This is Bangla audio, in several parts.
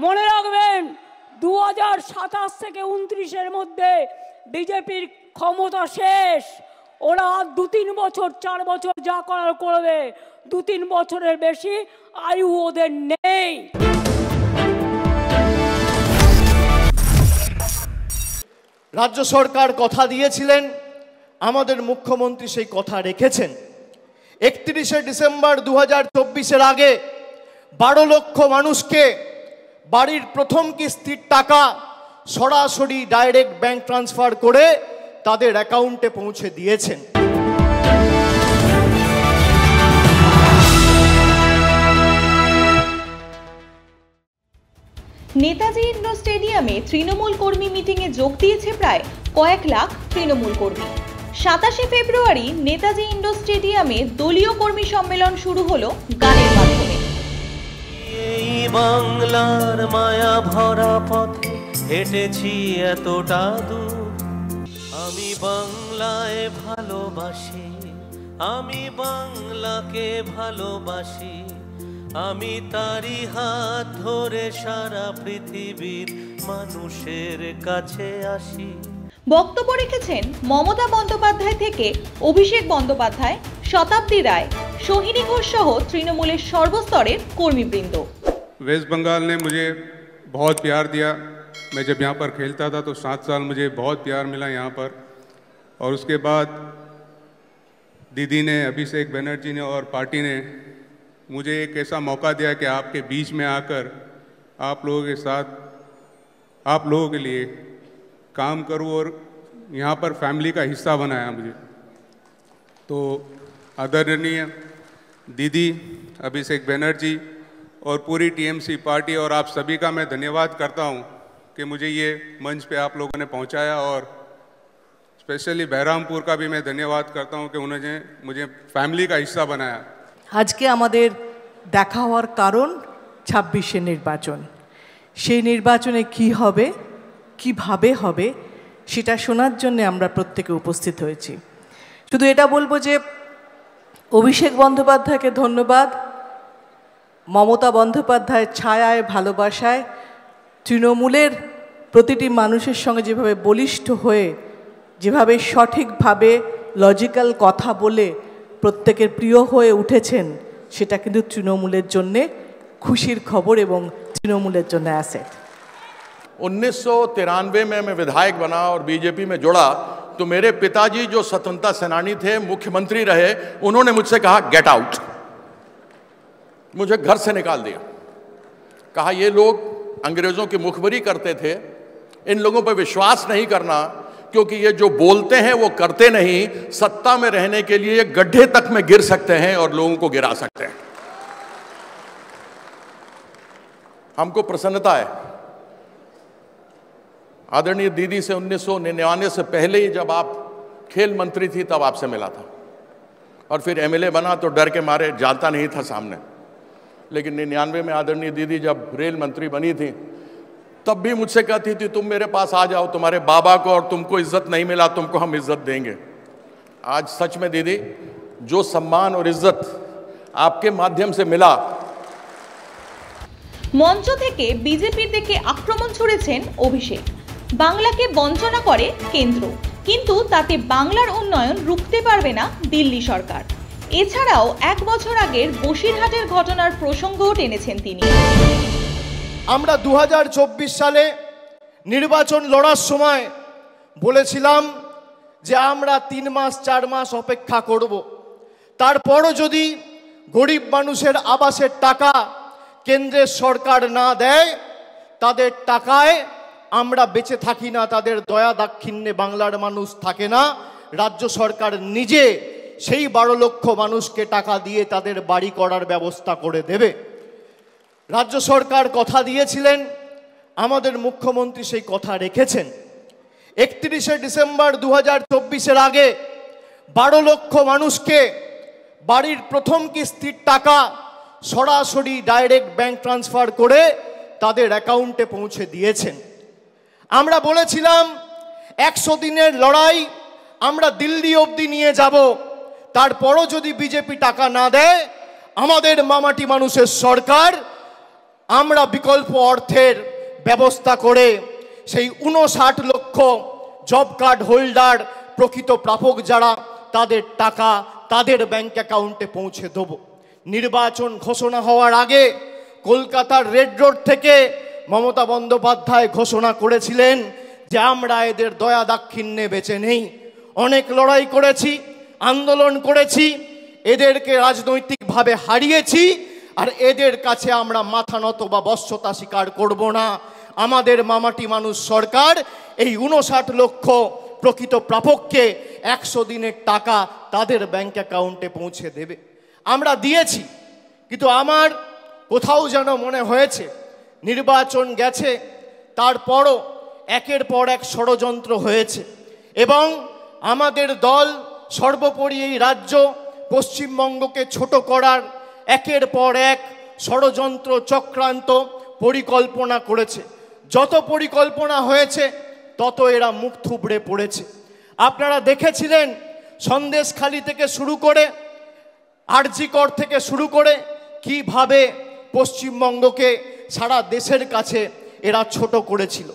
মনে রাখবেন 2027 থেকে 29-এর মধ্যে বিজেপির ক্ষমতা শেষ। ওরা 2-3 বছর 4 বছর যা করার করবে, 2-3 বছরের বেশি আয়ু ওদের নেই। রাজ্য সরকার কথা দিয়েছিলেন, আমাদের মুখ্যমন্ত্রী সেই কথা রেখেছেন। 31শে ডিসেম্বর 2024-এর আগে 12 লক্ষ মানুষকে বাড়ির প্রথম কিস্তির টাকা সরাসরি ডাইরেক্ট ব্যাংক ট্রান্সফার করে তাদের অ্যাকাউন্টে পৌঁছে দিয়েছেন। নেতাজি ইন্ডোর স্টেডিয়ামে তৃণমূল কর্মী মিটিংয়ে যোগ দিয়েছে প্রায় কয়েক লাখ তৃণমূল কর্মী। 27শে ফেব্রুয়ারি নেতাজি ইন্ডোর স্টেডিয়ামে দলীয় কর্মী সম্মেলন শুরু হলো গানের মাধ্যমে। এই বাংলার মায়া ভরা পথে হেঁটেছি এতটা দূর, আমি বাংলায় ভালোবাসি, আমি বাংলাকে ভালোবাসি, আমি তারই হাত ধরে সারা পৃথিবীর মানুষের কাছে আসি। বক্তব্য রেখেছেন মমতা বন্দ্যোপাধ্যায় থেকে অভিষেক বন্দ্যোপাধ্যায়, শতাব্দী রায়, সোহিনী ঘোষ সহ তৃণমূলের সর্বস্তরের কর্মীবৃন্দ। वेस्ट बंगाल ने मुझे बहुत प्यार दिया। मैं जब यहाँ पर खेलता था तो 7 साल मुझे बहुत प्यार मिला यहाँ पर। और उसके बाद दीदी ने, अभिषेक बनर्जी ने और पार्टी ने मुझे एक ऐसा मौका दिया कि आपके बीच में आकर आप लोगों के साथ, आप लोगों के लिए काम करूं और यहाँ पर फैमिली का हिस्सा बनाया मुझे। तो आदरणीय दीदी, अभिषेक बनर्जी और पूरी टीएमसी पार्टी और आप सभी का मैं धन्यवाद करता हूँ कि मुझे ये मंच पे आप लोगों ने पहुँचाया। और स्पेशली बहरामपुर का भी मैं धन्यवाद करता हूँ कि उन्होंने मुझे फैमिली का हिस्सा बनाया। আজকে আমাদের দেখা হওয়ার কারণ 26শে নির্বাচন। সেই নির্বাচনে কি হবে, কিভাবে হবে, সেটা শোনার জন্য আমরা প্রত্যেকে উপস্থিত হয়েছি। শুধু এটা বলবো যে অভিষেক বন্দ্যোপাধ্যায়কে ধন্যবাদ। মমতা বন্দ্যোপাধ্যায়ের ছায়ায়, ভালোবাসায় তৃণমূলের প্রতিটি মানুষের সঙ্গে যেভাবে বলিষ্ঠ হয়ে, যেভাবে সঠিকভাবে লজিক্যাল কথা বলে প্রত্যেকের প্রিয় হয়ে উঠেছেন, সেটা কিন্তু তৃণমূলের জন্যে খুশির খবর এবং তৃণমূলের জন্য অ্যাসেট। 1993 में मैं विधायक बना और बीजेपी में जुड़ा तो मेरे पिताजी जो स्वतंत्रता सेनानी थे, मुख्यमंत्री रहे, उन्होंने मुझसे कहा गेट आउट, मुझे घर से निकाल दिया। कहा ये लोग अंग्रेजों की मुखबरी करते थे, इन लोगों पर विश्वास नहीं करना, क्योंकि ये जो बोलते हैं वो करते नहीं, सत्ता में रहने के लिए गड्ढे तक में गिर सकते हैं और लोगों को गिरा सकते हैं। हमको प्रसन्नता है, आदरणीय दीदी से 1999 से पहले ही जब आप खेल मंत्री थी तब आपसे मिला था, और फिर एमएलए बना तो डर के मारे जाता नहीं था सामने। लेकिन 99 में आदरणीय दीदी जब रेल मंत्री बनी थी तब भी मुझसे कहती थी तुम मेरे पास आ जाओ, तुम्हारे बाबा को और तुमको इज्जत नहीं मिला, तुमको हम इज्जत देंगे। आज सच में दीदी, जो सम्मान और इज्जत आपके माध्यम से मिला। মঞ্চ থেকে বিজেপির দিকে আক্রমণ ছুড়েছেন অভিষেক। বাংলাকে বঞ্চনা করে কেন্দ্র, কিন্তু তাতে বাংলার উন্নয়ন রুখতে পারবে না দিল্লি সরকার। এছাড়াও 1 বছর আগের বসিরহাটের ঘটনার প্রসঙ্গও টেনেছেন তিনি। আমরা 2024 সালে নির্বাচন লড়ার সময় বলেছিলাম যে আমরা 3 মাস 4 মাস অপেক্ষা করব, তারপরও যদি গরিব মানুষের আবাসের টাকা কেন্দ্রের সরকার না দেয়, তাদের টাকায় আমরা বেঁচে থাকি না, তাদের দয়া দাক্ষিণ্যে বাংলার মানুষ থাকে না। রাজ্য সরকার নিজে সেই 12 লক্ষ মানুষকে টাকা দিয়ে তাদের বাড়ি করার ব্যবস্থা করে দেবে। রাজ্য সরকার কথা দিয়েছিলেন, আমাদের মুখ্যমন্ত্রী সেই কথা রেখেছেন। 31শে ডিসেম্বর 2024-এর আগে 12 লক্ষ মানুষকে বাড়ির প্রথম কিস্তির টাকা সরাসরি ডাইরেক্ট ব্যাংক ট্রান্সফার করে তাদের অ্যাকাউন্টে পৌঁছে দিয়েছেন। আমরা বলেছিলাম 100 দিনের লড়াই আমরা দিল্লি অবধি নিয়ে যাব, তারপরও যদি বিজেপি টাকা না দেয়, আমাদের মামাটি মানুষের সরকার আমরা বিকল্প অর্থের ব্যবস্থা করে সেই 59 লক্ষ জব কার্ড হোল্ডার প্রকৃত প্রাপক যারা তাদের টাকা তাদের ব্যাংক অ্যাকাউন্টে পৌঁছে দেব। নির্বাচন ঘোষণা হওয়ার আগে কলকাতার রেড রোড থেকে মমতা বন্দ্যোপাধ্যায় ঘোষণা করেছিলেন যে আমরা এদের দয়া দাক্ষিণ্যে বেঁচে নেই। অনেক লড়াই করেছি, আন্দোলন করেছি, এদেরকে রাজনৈতিকভাবে হারিয়েছি, আর এদের কাছে আমরা মাথা নত বা বশ্যতা স্বীকার করব না। আমাদের মামাটি মানুষ সরকার এই 59 লক্ষ প্রকৃত প্রাপককে 100 দিনের টাকা তাদের ব্যাংক অ্যাকাউন্টে পৌঁছে দেবে। আমরা দিয়েছি, কিন্তু আমার কোথাও যেন মনে হয়েছে নির্বাচন গেছে, তারপরও একের পর এক ষড়যন্ত্র হয়েছে এবং আমাদের দল সর্বোপরি এই রাজ্য পশ্চিমবঙ্গকে ছোট করার একের পর এক ষড়যন্ত্র চক্রান্ত পরিকল্পনা করেছে। যত পরিকল্পনা হয়েছে তত এরা মুখ থুবড়ে পড়েছে। আপনারা দেখেছিলেন সন্দেশখালি থেকে শুরু করে আরজিকর থেকে শুরু করে কিভাবে পশ্চিমবঙ্গকে সারা দেশের কাছে এরা ছোট করেছিল।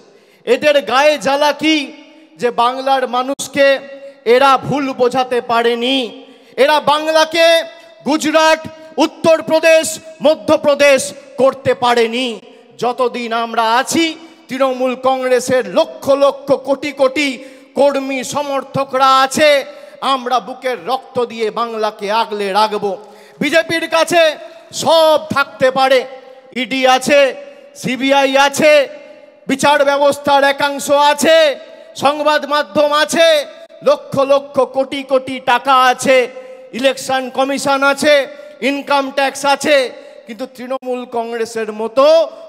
এদের গায়ে জ্বালা কি যে বাংলার মানুষকে এরা ভুল বোঝাতে পারেনি। এরা বাংলাকে গুজরাট, উত্তরপ্রদেশ, মধ্যপ্রদেশ করতে পারেনি। যতদিন আমরা আছি তৃণমূল কংগ্রেসের লক্ষ লক্ষ কোটি কোটি কর্মী সমর্থকরা আছে, আমরা বুকের রক্ত দিয়ে বাংলাকে আগলে রাখবো। বিজেপির কাছে সব থাকতে পারে, ইডি আছে, সিবিআই আছে, বিচার ব্যবস্থার একাংশ আছে, সংবাদ মাধ্যম আছে, লক্ষ লক্ষ কোটি কোটি টাকা আছে, ইলেকশন কমিশন আছে, ইনকাম ট্যাক্স আছে, কিন্তু তৃণমূল কংগ্রেসের মতো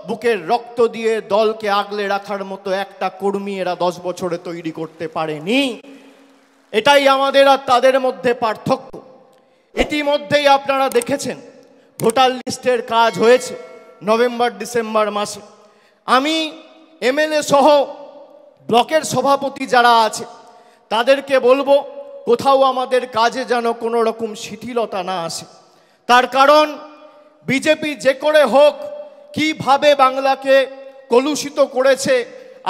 বুকের রক্ত দিয়ে দলকে আগলে রাখার মতো একটা কর্মী এরা 10 বছরে তৈরি করতে পারেনি। এটাই আমাদের আর তাদের মধ্যে পার্থক্য। ইতিমধ্যেই আপনারা দেখেছেন ভোটার লিস্টের কাজ হয়েছে নভেম্বর ডিসেম্বর মাসে। আমি এমএলএ সহ ব্লকের সভাপতি যারা আছে তাদেরকে বলবো কোথাও আমাদের কাজে যেন কোনো রকম শিথিলতা না আসে। তার কারণ বিজেপি যে করে হোক কিভাবে বাংলাকে কলুষিত করেছে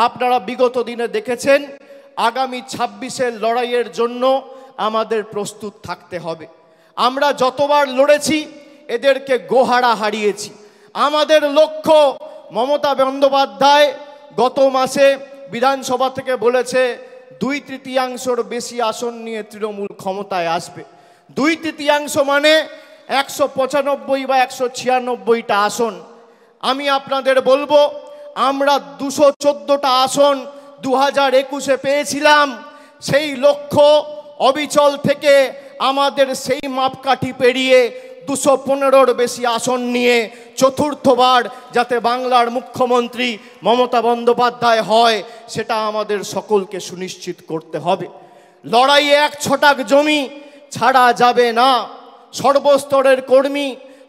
আপনারা বিগত দিনে দেখেছেন। আগামী 26-এর লড়াইয়ের জন্য আমাদের প্রস্তুত থাকতে হবে। আমরা যতবার লড়েছি এদেরকে গোহারা হারিয়েছি। আমাদের লক্ষ্য, মমতা বন্দ্যোপাধ্যায় গত মাসে বিধানসভা থেকে বলেছে 2/3 বেশি আসন নিয়ে তৃণমূল ক্ষমতায় আসবে। 2/3 মানে 195 বা 196টা আসন। আমি আপনাদের বলবো আমরা 214টা আসন 2021-এ পেয়েছিলাম। সেই লক্ষ্য অবিচল থেকে আমাদের সেই মাপকাঠি পেরিয়ে 215-র বেশি আসন নিয়ে চতুর্থবার যাতে বাংলার মুখ্যমন্ত্রী মমতা বন্দ্যোপাধ্যায় হয় সেটা আমাদের সকলকে সুনিশ্চিত করতে হবে। লড়াইয়ে 1 ছটাক জমি ছাড়া যাবে না। সর্বস্তরের কর্মী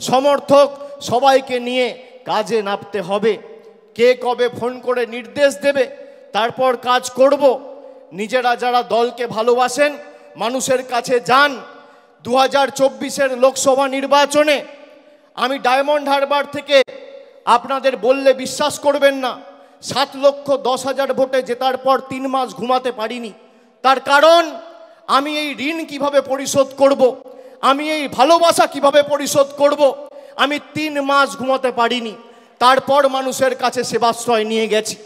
সমর্থক সবাইকে নিয়ে কাজে নামতে হবে। কে কবে ফোন করে নির্দেশ দেবে তারপর কাজ করব। নিজেরা যারা দলকে ভালোবাসেন মানুষের কাছে যান। 2024-এর লোকসভা নির্বাচনে আমি ডায়মন্ড হারবার থেকে আপনাদের বললে বিশ্বাস করবেন না, 7,10,000 ভোটে জেতার পর 3 মাস ঘুমাতে পারিনি। তার কারণ আমি এই ঋণ কিভাবে পরিশোধ করব, আমি এই ভালোবাসা কিভাবে পরিশোধ করব, আমি 3 মাস ঘুমাতে পারিনি। তারপর মানুষের কাছে সেবাশ্রয় নিয়ে গেছি।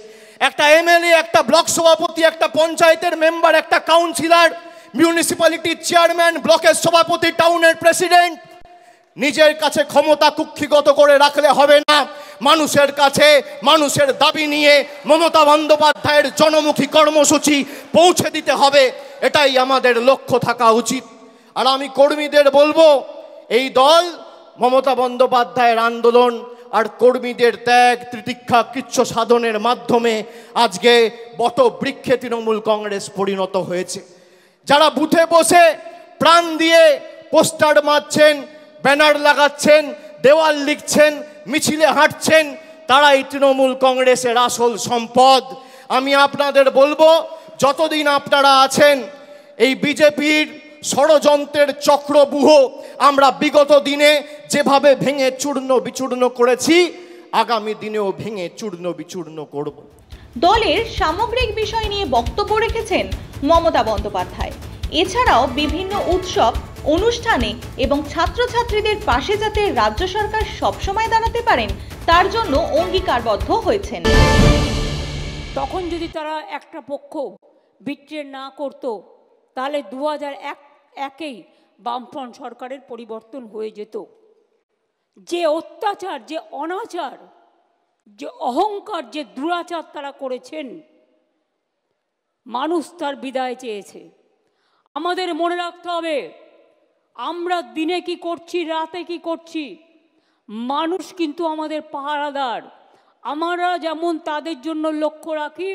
একটা এমএলএ, একটা ব্লক সভাপতি, একটা পঞ্চায়েতের মেম্বার, একটা কাউন্সিলর, মিউনিসিপ্যালিটির চেয়ারম্যান, ব্লকের সভাপতি, টাউনের প্রেসিডেন্ট নিজের কাছে ক্ষমতা কুক্ষিগত করে রাখলে হবে না। মানুষের কাছে মানুষের দাবি নিয়ে মমতা বন্দ্যোপাধ্যায়ের জনমুখী কর্মসূচি পৌঁছে দিতে হবে। এটাই আমাদের লক্ষ্য থাকা উচিত। আর আমি কর্মীদের বলবো এই দল মমতা বন্দ্যোপাধ্যায়ের আন্দোলন আর কর্মীদের ত্যাগ তিতিক্ষা কৃচ্ছ সাধনের মাধ্যমে আজকে বটবৃক্ষে তৃণমূল কংগ্রেস পরিণত হয়েছে। যারা বুথে বসে প্রাণ দিয়ে পোস্টার মারছেন, ব্যানার লাগাচ্ছেন, দেওয়াল লিখছেন, মিছিলে হাঁটছেন, তারাই তৃণমূল কংগ্রেসের আসল সম্পদ। আমি আপনাদের বলবো যতদিন আপনারা আছেন এই বিজেপির ষড়যন্ত্রের চক্রব্যূহ আমরা বিগত দিনে যেভাবে ভেঙে চূর্ণ বিচূর্ণ করেছি আগামী দিনেও ভেঙে চূর্ণ বিচূর্ণ করব। দলের সামগ্রিক বিষয় নিয়ে বক্তব্য রেখেছেন মমতা বন্দ্যোপাধ্যায়। এছাড়াও বিভিন্ন উৎসব, অনুষ্ঠানে এবং ছাত্রছাত্রীদের পাশে যাতে রাজ্য সরকার সবসময় দাঁড়াতে পারেন তার জন্য অঙ্গীকারবদ্ধ হয়েছেন। তখন যদি তারা একটা পক্ষ বিট্রে না করত, তাহলে 2001-এই বামফ্রন্ট সরকারের পরিবর্তন হয়ে যেত। যে অত্যাচার, যে অনাচার, যে অহংকার, যে দুরাচার তারা করেছেন, মানুষ তার বিদায় চেয়েছে। আমাদের মনে রাখতে হবে, আমরা দিনে কি করছি, রাতে কি করছি, মানুষ কিন্তু আমাদের পাহারাদার। আমরা যেমন তাদের জন্য লক্ষ্য রাখি,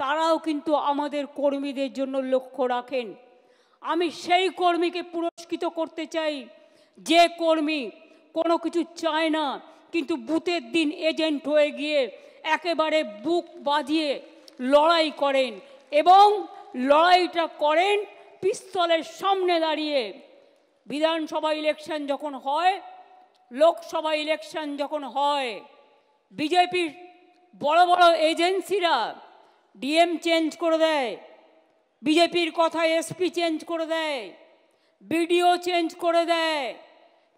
তারাও কিন্তু আমাদের কর্মীদের জন্য লক্ষ্য রাখেন। আমি সেই কর্মীকে পুরস্কৃত করতে চাই যে কর্মী কোনো কিছু চায় না, কিন্তু বুথের দিন এজেন্ট হয়ে গিয়ে একেবারে বুক বাজিয়ে লড়াই করেন, এবং লড়াইটা করেন পিস্তলের সামনে দাঁড়িয়ে। বিধানসভা ইলেকশন যখন হয়, লোকসভা ইলেকশন যখন হয়, বিজেপির বড় বড় এজেন্সিরা ডিএম চেঞ্জ করে দেয়, বিজেপির কথায় এসপি চেঞ্জ করে দেয়, বিডিও চেঞ্জ করে দেয়,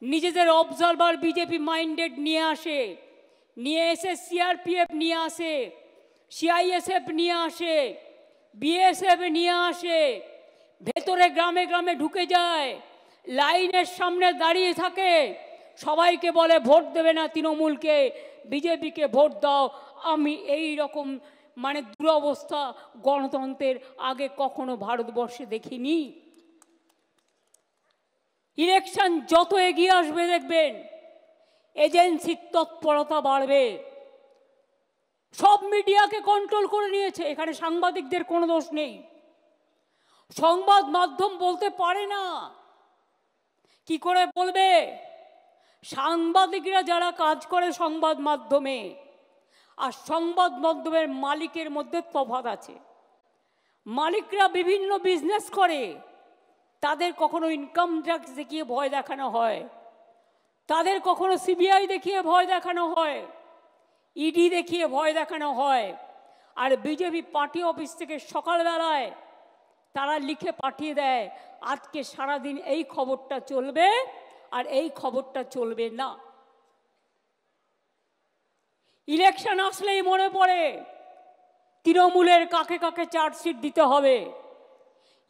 নিজেদের অবজারভার বিজেপি মাইন্ডেড নিয়ে আসে, নিয়ে এসে সিআরপিএফ নিয়ে আসে, সিআইএসএফ নিয়ে আসে, বিএসএফ নিয়ে আসে, ভেতরে গ্রামে গ্রামে ঢুকে যায়, লাইনের সামনে দাঁড়িয়ে থাকে, সবাইকে বলে ভোট দেবে না তৃণমূলকে, বিজেপিকে ভোট দাও। আমি এই রকম দুরবস্থা গণতন্ত্রের আগে কখনো ভারতবর্ষে দেখিনি। ইলেকশন যত এগিয়ে আসবে দেখবেন এজেন্সির তৎপরতা বাড়বে। সব মিডিয়াকে কন্ট্রোল করে নিয়েছে, এখানে সাংবাদিকদের কোনো দোষ নেই। সংবাদ মাধ্যম বলতে পারে না, কি করে বলবে? সাংবাদিকরা যারা কাজ করে সংবাদ মাধ্যমে আর সংবাদ মাধ্যমের মালিকের মধ্যে তফাৎ আছে। মালিকরা বিভিন্ন বিজনেস করে, তাদের কখনো ইনকাম ট্যাক্স দেখিয়ে ভয় দেখানো হয়, তাদের কখনো সিবিআই দেখিয়ে ভয় দেখানো হয়, ইডি দেখিয়ে ভয় দেখানো হয়। আর বিজেপি পার্টি অফিস থেকে সকালবেলায় তারা লিখে পাঠিয়ে দেয়, আজকে সারাদিন এই খবরটা চলবে আর এই খবরটা চলবে না। ইলেকশন আসলেই মনে পড়ে তৃণমূলের কাকে কাকে চার্জশিট দিতে হবে।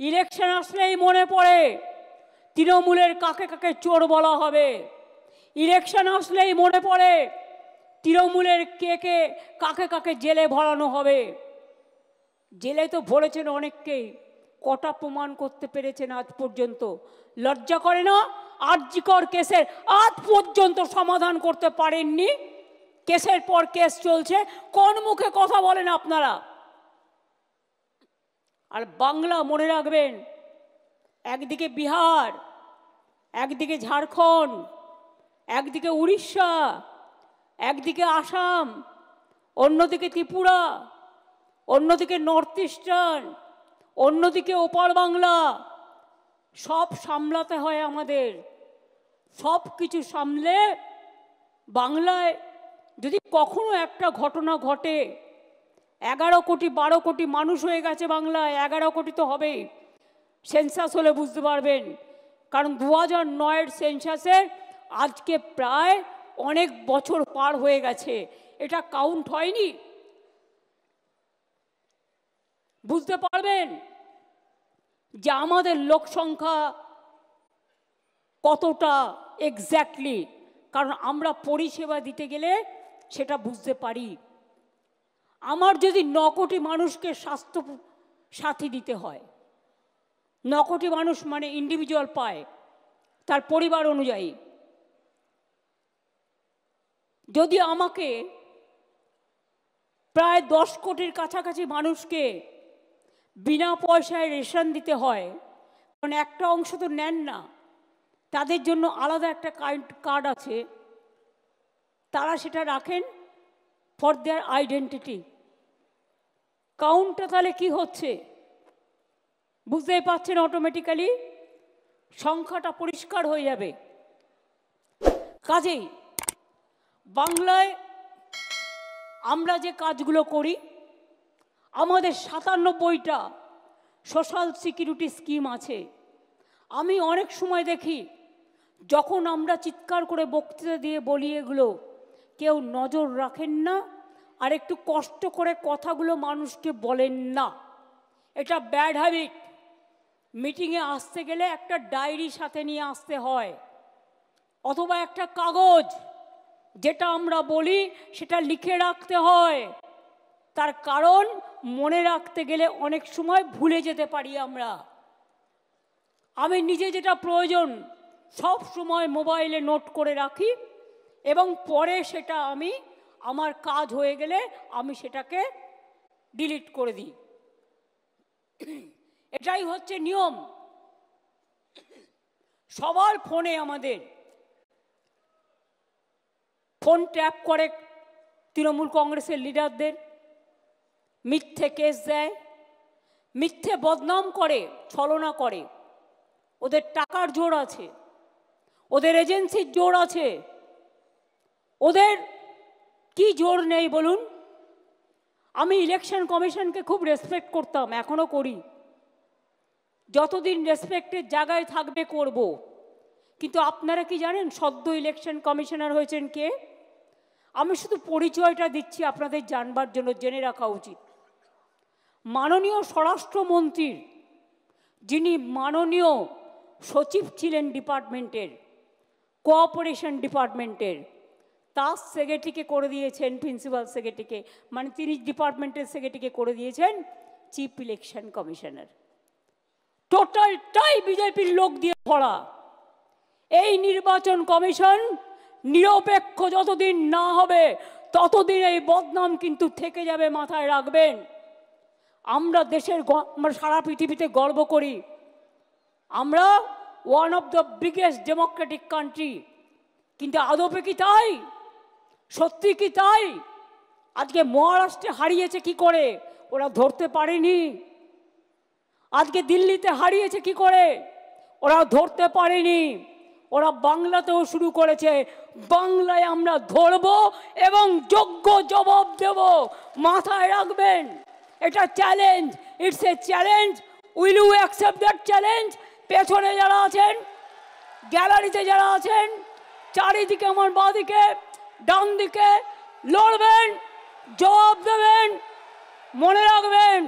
ইলেকশন আসলেই মনে পড়ে তৃণমূলের কাকে কাকে চোর বলা হবে। ইলেকশন আসলেই মনে পড়ে তৃণমূলের কাকে কাকে জেলে ভরানো হবে। জেলে তো ভরেছেন অনেককেই, কটা প্রমাণ করতে পেরেছেন আজ পর্যন্ত? লজ্জা করে না? আরজিকর কেসের আজ পর্যন্ত সমাধান করতে পারেননি, কেসের পর কেস চলছে, কোন মুখে কথা বলেন আপনারা? আর বাংলা মনে রাখবেন, একদিকে বিহার, একদিকে ঝাড়খণ্ড, একদিকে উড়িষ্যা, একদিকে আসাম, অন্যদিকে ত্রিপুরা, অন্যদিকে নর্থ ইস্টার্ন, অন্যদিকে ওপার বাংলা। সব সামলাতে হয় আমাদের। সব কিছু সামলে বাংলায় যদি কখনো একটা ঘটনা ঘটে, 11 কোটি 12 কোটি মানুষ হয়ে গেছে বাংলায়, 11 কোটি তো হবেই। সেন্সাস হলে বুঝতে পারবেন, কারণ 2009-এর সেন্সাসের আজকে প্রায় অনেক বছর পার হয়ে গেছে, এটা কাউন্ট হয়নি। বুঝতে পারবেন যে আমাদের লোক সংখ্যা কতটা এক্স্যাক্টলি, কারণ আমরা পরিষেবা দিতে গেলে সেটা বুঝতে পারি। আমার যদি 9 কোটি মানুষকে স্বাস্থ্য সাথী দিতে হয়, 9 কোটি মানুষ ইন্ডিভিজুয়াল পায় তার পরিবার অনুযায়ী, যদি আমাকে প্রায় 10 কোটির কাছাকাছি মানুষকে বিনা পয়সায় রেশন দিতে হয়, কারণ একটা অংশ তো নেন না, তাদের জন্য আলাদা একটা কার্ড আছে, তারা সেটা রাখেন ফর দেয়ার আইডেন্টিটি। কাউন্টটা তাহলে কি হচ্ছে বুঝতেই পারছেন, অটোমেটিক্যালি সংখ্যাটা পরিষ্কার হয়ে যাবে। কাজেই বাংলায় আমরা যে কাজগুলো করি, আমাদের 97টা সোশ্যাল সিকিউরিটি স্কিম আছে। আমি অনেক সময় দেখি যখন আমরা চিৎকার করে বক্তৃতা দিয়ে বলি এগুলো, কেউ নজর রাখেন না আর একটু কষ্ট করে কথাগুলো মানুষকে বলেন না। এটা ব্যাড হ্যাবিট। মিটিংয়ে আসতে গেলে একটা ডায়েরি সাথে নিয়ে আসতে হয়, অথবা একটা কাগজ, যেটা আমরা বলি সেটা লিখে রাখতে হয়। তার কারণ মনে রাখতে গেলে অনেক সময় ভুলে যেতে পারি আমরা। আমি নিজে যেটা প্রয়োজন সব সময় মোবাইলে নোট করে রাখি, এবং পরে সেটা আমি আমার কাজ হয়ে গেলে আমি সেটাকে ডিলিট করে দিই। এটাই হচ্ছে নিয়ম। সবার ফোনে আমাদের ফোন ট্যাপ করে তৃণমূল কংগ্রেসের লিডারদের, মিথ্যে কেস দেয়, মিথ্যে বদনাম করে, ছলনা করে। ওদের টাকার জোর আছে, ওদের এজেন্সির জোর আছে, ওদের কি জোর নেই বলুন? আমি ইলেকশন কমিশনকে খুব রেসপেক্ট করতাম, এখনো করি। যতদিন রেসপেক্টের জায়গায় থাকবে করব। কিন্তু আপনারা কি জানেন সদ্য ইলেকশন কমিশনার হয়েছেন কে? আমি শুধু পরিচয়টা দিচ্ছি আপনাদের জানবার জন্য, জেনে রাখা উচিত। মাননীয় স্বরাষ্ট্রমন্ত্রীর যিনি মাননীয় সচিব ছিলেন ডিপার্টমেন্টের, কোঅপারেশন ডিপার্টমেন্টের, তার সেক্রেটারিকে করে দিয়েছেন, প্রিন্সিপাল সেক্রেটারিকে, মানে তিনি ডিপার্টমেন্টের সেক্রেটারিকে করে দিয়েছেন চিফ ইলেকশন কমিশনার। টোটালটাই বিজেপির লোক দিয়ে ভরা। এই নির্বাচন কমিশন নিরপেক্ষ যতদিন না হবে ততদিন এই বদনাম কিন্তু থেকে যাবে, মাথায় রাখবেন। আমরা দেশের, আমরা সারা পৃথিবীতে গর্ব করি, আমরা one of the biggest Democratic country. কিন্তু আদপে কি তাই? সত্যি কি তাই? আজকে মহারাষ্ট্রে হারিয়েছে কি করে? ওরা ধরতে পারেনি। আজকে দিল্লিতে হারিয়েছে কি করে? ওরা ধরতে পারেনি। ওরা বাংলাতেও শুরু করেছে। বাংলায় আমরা ধরব এবং যোগ্য জবাব দেব, মাথায় রাখবেন। এটা challenge, it's a challenge. Will you accept that challenge? পেছনে যারা আছেন, গ্যালারিতে যারা আছেন, চারিদিকে আমার বাঁদিকে ডান দিকে লড়বেন, জবাব দেবেন। মনে রাখবেন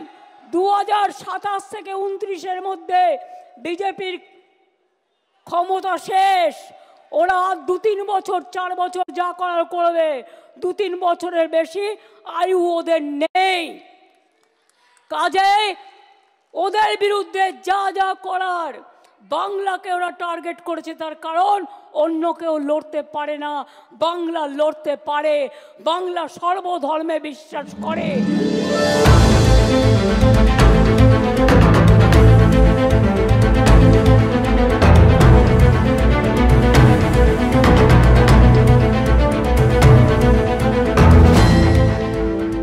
2027 থেকে 29-এর মধ্যে বিজেপির ক্ষমতা শেষ। ওরা 2-3 বছর 4 বছর যা করার করবে, 2-3 বছরের বেশি আয়ু ওদের নেই। কাজে ওদের বিরুদ্ধে যা যা করার, বাংলাকে ওরা টার্গেট করেছে, তার কারণ অন্য কেউ লড়তে পারে না, বাংলা লড়তে পারে। বাংলা সর্বধর্মে বিশ্বাস করে।